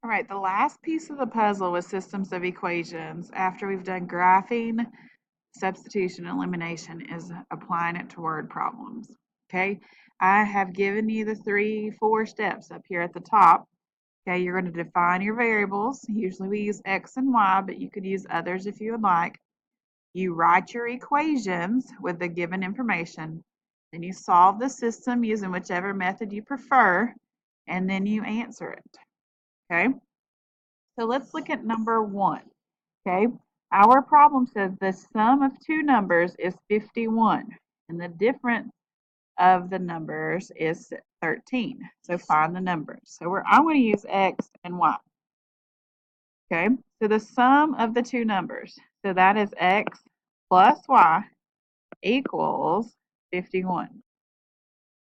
All right, the last piece of the puzzle with systems of equations, after we've done graphing, substitution, and elimination, is applying it to word problems. Okay, I have given you the 4 steps up here at the top. Okay, you're going to define your variables. Usually we use X and Y, but you could use others if you would like. You write your equations with the given information. Then you solve the system using whichever method you prefer, and then you answer it. Okay, so let's look at number 1. Okay, our problem says the sum of two numbers is 51, and the difference of the numbers is 13. So find the numbers. So I'm going to use X and Y. Okay, so the sum of the two numbers, so that is X plus Y equals 51.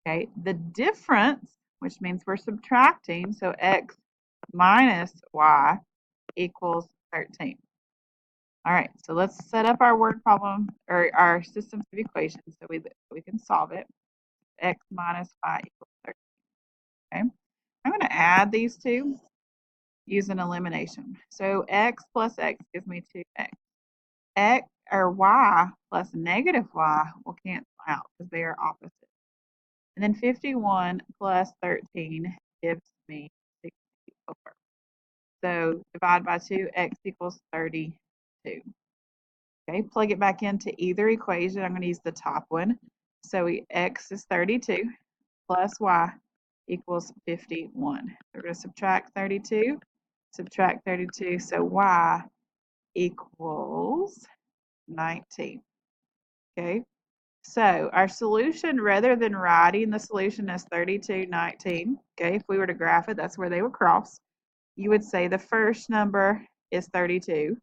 Okay, the difference, which means we're subtracting, so X minus Y equals 13. All right, so let's set up our word problem or our systems of equations so we can solve it. X minus Y equals 13. Okay, I'm going to add these two using elimination. So X plus X gives me 2X. X or Y plus negative Y will cancel out because they are opposite. And then 51 plus 13 gives me 64. So divide by 2, X equals 32. Okay, plug it back into either equation. I'm going to use the top one. So X is 32 plus Y equals 51. We're going to subtract 32, so Y equals 19. Okay, so our solution, rather than writing the solution as 32, 19, okay, if we were to graph it, that's where they would cross. You would say the first number is 32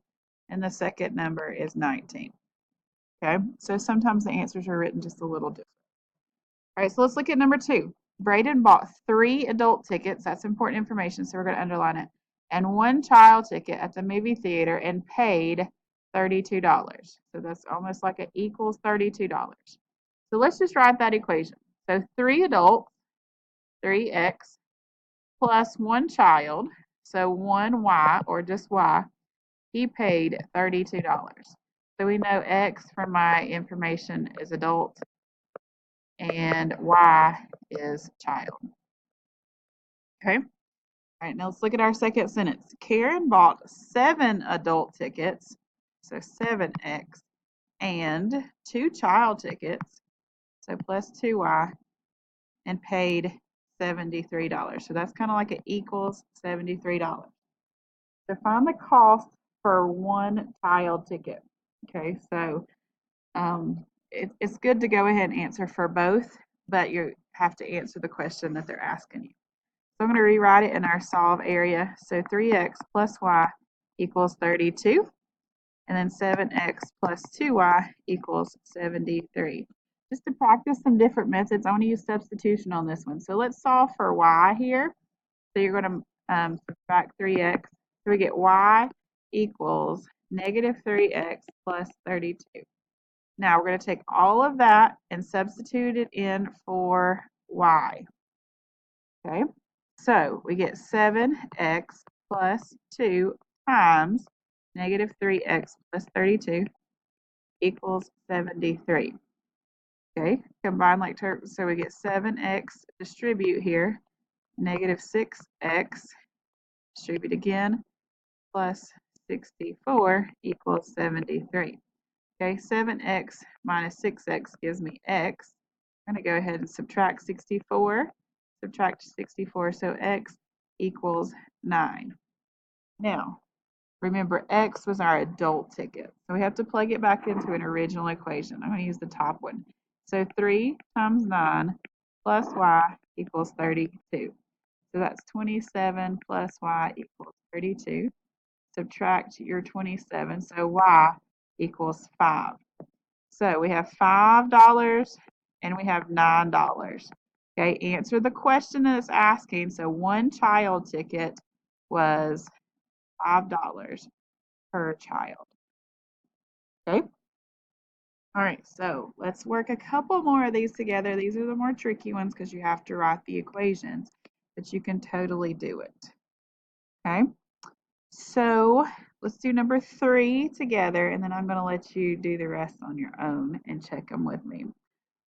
and the second number is 19. Okay, so sometimes the answers are written just a little different. All right, so let's look at number 2. Braden bought 3 adult tickets. That's important information, so we're going to underline it. And 1 child ticket at the movie theater and paid $32. So that's almost like it equals $32. So let's just write that equation. So 3 adults, 3x, plus 1 child, so 1y, or just y, he paid $32. So we know x from my information is adult and y is child. Okay. All right, now let's look at our second sentence. Karen bought 7 adult tickets, so 7x, and 2 child tickets, so plus 2y, and paid $73. So that's kind of like it equals $73. So find the cost for 1 child ticket. Okay, so it's good to go ahead and answer for both, but you have to answer the question that they're asking you. So I'm going to rewrite it in our solve area. So 3x plus y equals 32, and then 7x plus 2y equals 73. Just to practice some different methods, I want to use substitution on this one. So let's solve for y here. So you're going to subtract 3x. So we get y equals negative 3x plus 32. Now we're going to take all of that and substitute it in for y. Okay, so we get 7x plus 2 times negative 3x plus 32 equals 73. Okay, combine like terms, so we get 7x, distribute here, negative 6x, distribute again, plus 64 equals 73. Okay, 7x minus 6x gives me x. I'm going to go ahead and subtract 64, so x equals 9. Now, remember, x was our adult ticket, so we have to plug it back into an original equation. I'm going to use the top one. So 3 times 9 plus y equals 32. So that's 27 plus y equals 32. Subtract your 27, so y equals 5. So we have $5 and we have $9. Okay, answer the question that it's asking. So 1 child ticket was $5 per child. Okay. All right, so let's work a couple more of these together. These are the more tricky ones because you have to write the equations, but you can totally do it. Okay, so let's do number 3 together, and then I'm going to let you do the rest on your own and check them with me.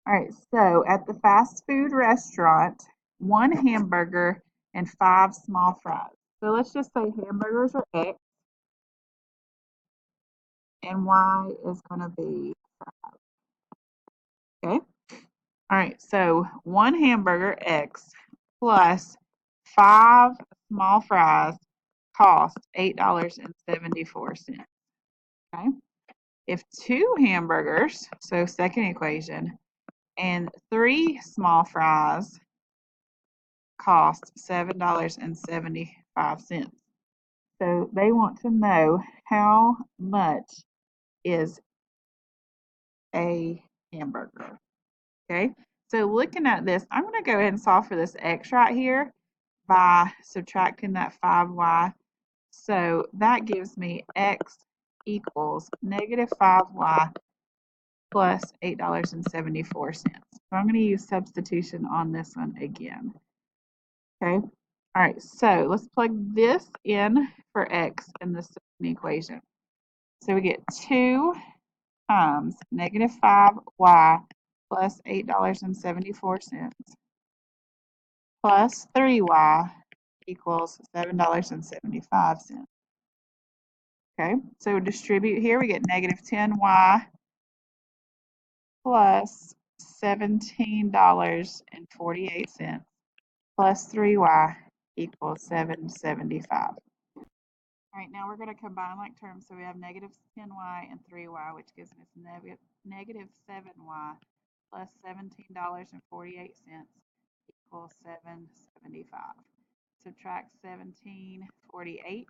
All right, so at the fast food restaurant, 1 hamburger and 5 small fries. So let's just say hamburgers are X and Y is going to be, okay? All right, so 1 hamburger X plus 5 small fries cost $8.74. Okay? If 2 hamburgers, so second equation, and 3 small fries cost $7.75. So they want to know how much is a hamburger. Okay, so looking at this, I'm going to go ahead and solve for this x right here by subtracting that 5y. So that gives me x equals negative 5y plus $8.74. So I'm going to use substitution on this one again. Okay, all right, so let's plug this in for x in the second equation. So we get 2 times negative 5y plus $8.74 plus 3y equals $7.75. Okay, so distribute here, we get negative 10y plus $17.48 plus 3y equals 775. All right, now we're going to combine like terms. So we have negative 10y and 3y, which gives us negative 7y plus $17.48 equals 775. Subtract 1748,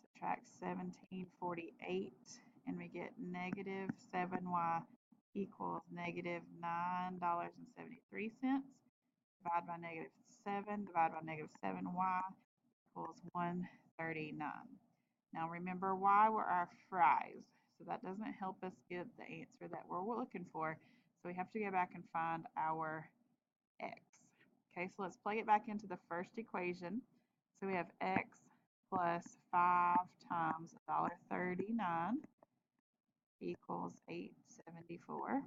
subtract 1748, and we get negative 7y equals negative $9.73. Divide by negative 7, divide by negative 7y equals 139. Now remember, y were our fries, so that doesn't help us get the answer that we're looking for. So we have to go back and find our x. Okay, so let's plug it back into the first equation. So we have x plus 5 times $1.39 equals 874.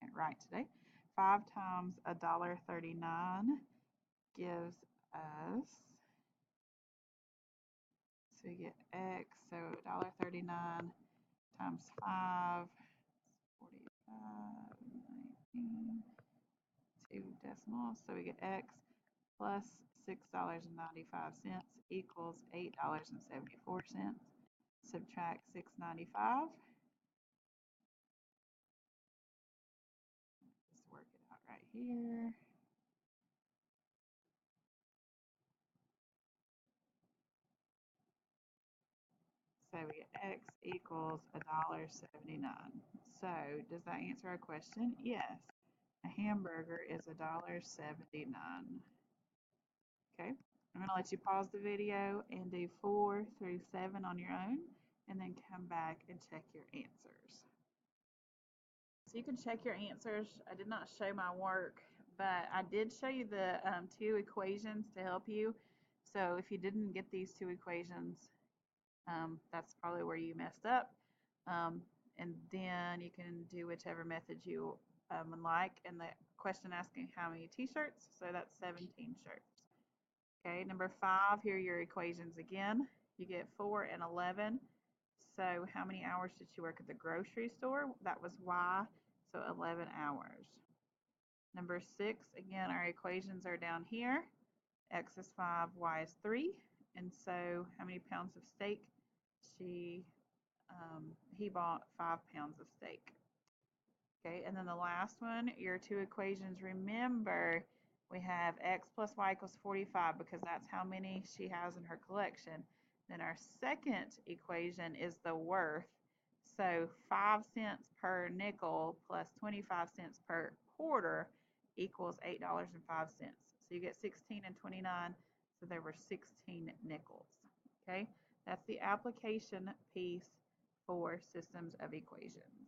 Can't write today. 5 times $1.39 gives us, so you get x, so $1.39 times 5, 45, 19, 2 decimals, so we get x plus $6.95 equals $8.74. Subtract 695. Let's work it out right here. So we get x equals $1.79. So does that answer our question? Yes. A hamburger is $1.79. Okay. I'm going to let you pause the video and do 4 through 7 on your own, and then come back and check your answers. So you can check your answers. I did not show my work, but I did show you the 2 equations to help you. So if you didn't get these 2 equations, that's probably where you messed up. And then you can do whichever method you would like. And the question asking how many t-shirts, so that's 17 shirts. Okay, number 5, here are your equations again. You get 4 and 11. So how many hours did you work at the grocery store? That was y, so 11 hours. Number 6, again, our equations are down here. X is 5, y is 3. And so how many pounds of steak? He bought 5 pounds of steak. Okay, and then the last one, your 2 equations. Remember, we have x plus y equals 45 because that's how many she has in her collection. Then our second equation is the worth. So 5 cents per nickel plus 25 cents per quarter equals $8.05. So you get 16 and 29, so there were 16 nickels. Okay, that's the application piece for systems of equations.